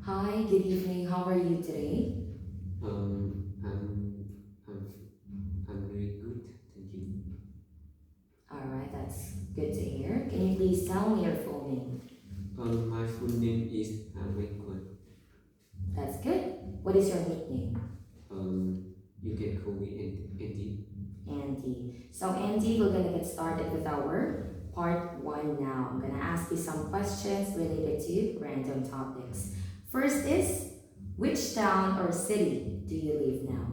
Hi, good evening. How are you today? Um, I'm, I'm, I'm very good, thank you. All right, that's good to hear. Can you please tell me your full name? My full name is Quân. That's good. What is your nickname? You can call me Andy. Andy. So, Andy, we're gonna get started with our part one now. I'm gonna ask you some questions related to random topics. First is, which town or city do you live now?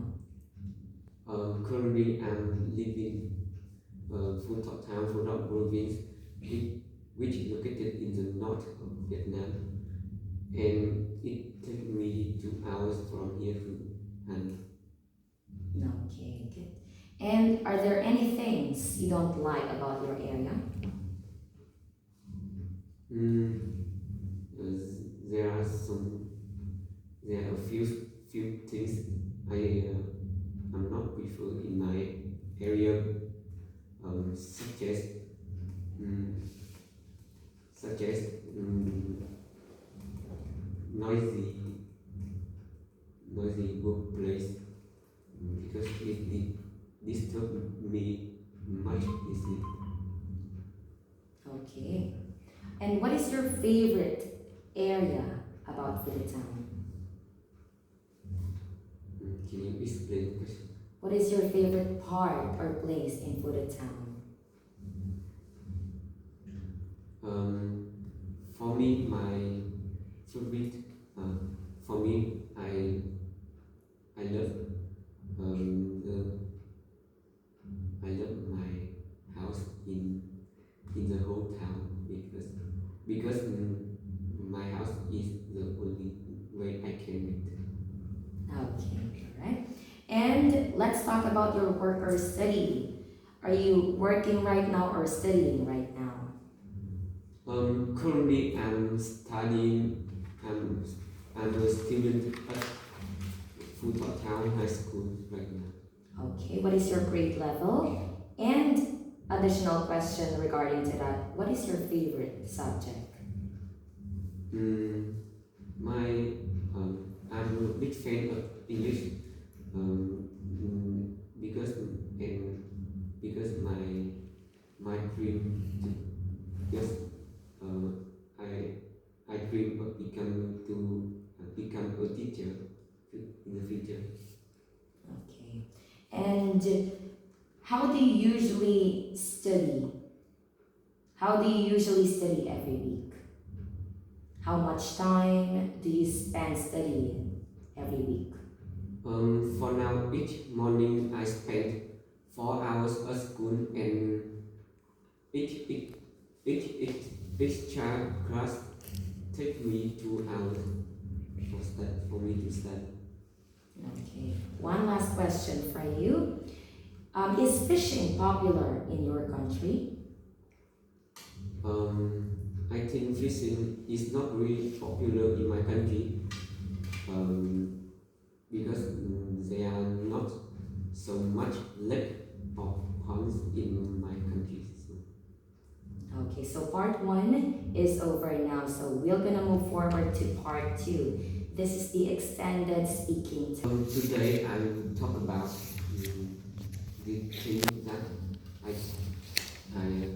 Currently I'm living Phú Thọ town, Phú Thọ province, which is located in the north of Vietnam, and it takes me 2 hours from here to Hanoi. Okay, good. And are there any things you don't like about your area? Mm, there are some, there are a few things I'm not prefer in my area, such as mm, such as noisy workplace, because it disturb me much easily. Okay. And what is your favorite area about Philly Town? Can you explain the question? What is your favorite part or place in Philly Town? Um, for me, my favorite, uh, for me, I love the I love my house in the whole town, because my house is the only way I can meet. Okay, all right. And let's talk about your work or study. Are you working right now or studying right now? Currently I'm studying. I'm a student at Phú Thọ Town High School right now. Okay, what is your grade level? And additional question regarding to that, what is your favorite subject? Mm, my I'm a big fan of English, because my dream to just I dream of become a teacher in the future. Okay. And how do you usually study? How do you usually study every week? How much time do you spend studying every week? For now, each morning I spend 4 hours at school, and each each each each, each child class take me 2 hours for me to study. Okay. One last question for you. Is fishing popular in your country? I think fishing is not really popular in my country, because there are not so much lake or ponds in my country. So, Okay, so part one is over now, so we're gonna move forward to part two. This is the extended speaking time. today I will talk about the thing that I I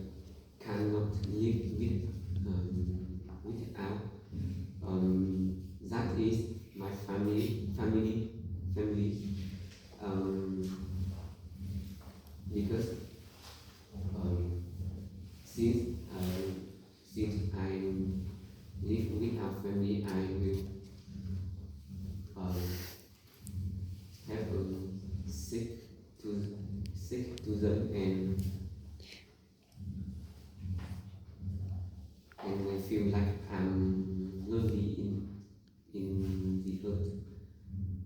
cannot live without. That is my family. Um, because um, since I since I live without family, I will um, have sick to them, and I feel like I'm lonely in the earth.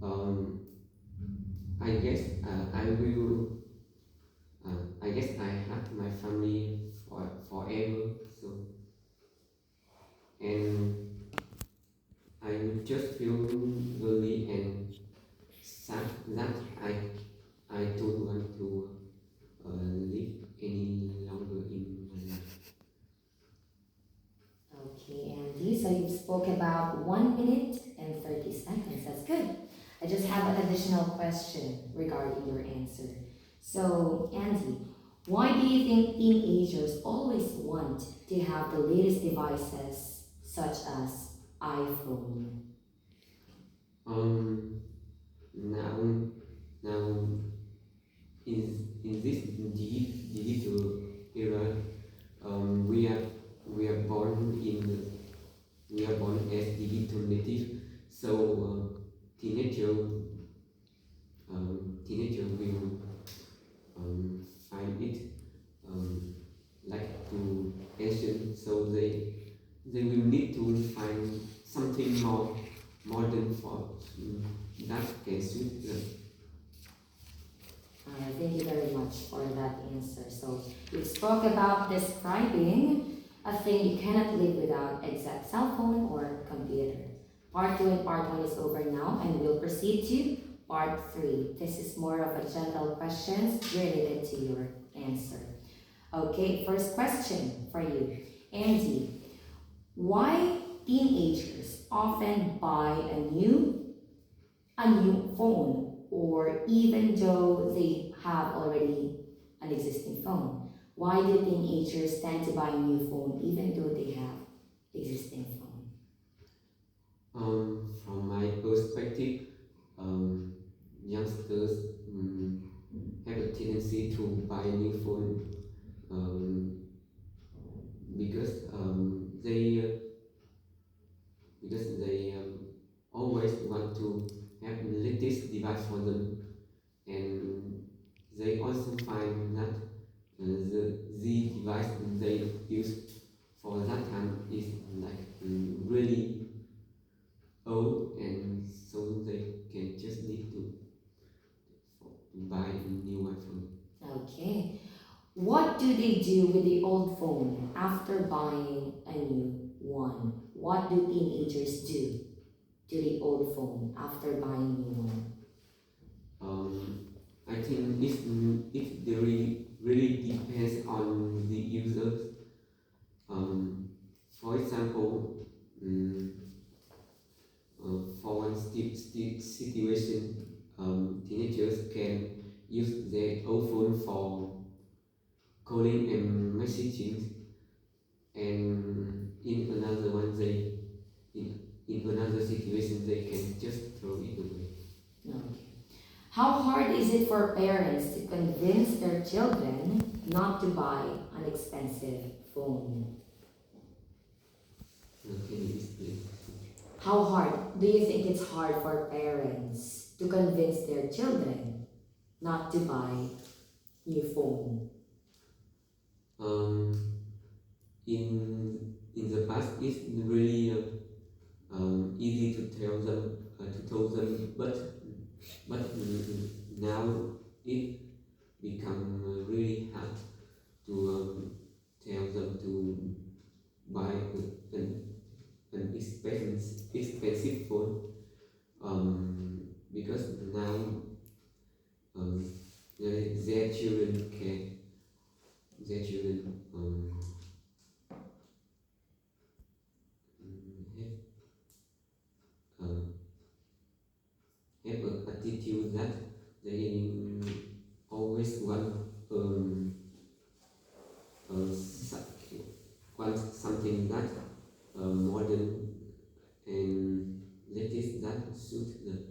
Um, I guess I will. I guess I have my family forever. So, and I will just feel lonely and sad that I don't want to live any longer in my life. Okay, Andy, so you spoke about 1 minute in 30 seconds. That's good. I just have an additional question regarding your answer. So, Andy, why do you think teenagers always want to have the latest devices such as iPhone? Um, now, now in this digital era, we are born in we are born as digital native. So teenager will find it um, like to ancient. So they will need to find something more modern for that can suit them. Thank you very much for that answer. So, we spoke about describing a thing you cannot live without, except cell phone or computer. Part 2 and part 1 is over now, and we'll proceed to part 3. This is more of a general questions related to your answer. Okay, first question for you. Andy, why teenagers often buy a new phone, or even though they have already an existing phone? Why do teenagers tend to buy a new phone even though they have existing phone? From my perspective, youngsters have a tendency to buy a new phone um, because they always want to have the latest device for them, and they also find that the device they use for that time is like really old, and so they can just need to buy a new one phone. Okay. What do they do with the old phone after buying a new one? What do teenagers do to the old phone after buying a new one? I think it really depends on the users. For example, for one situation, teenagers can use their old phone for calling and messaging, and in another one in another situation they can just throw it away. Okay. How hard is it for parents to convince their children not to buy an expensive phone? Can you explain? How hard do you think it's hard for parents to convince their children not to buy new phone? In the past, it's really easy to tell them, but now it become really hard to tell them to buy an expensive phone, because now um, their children can their children have, have an attitude that they always uh, so- want something that modern and latest that suit them.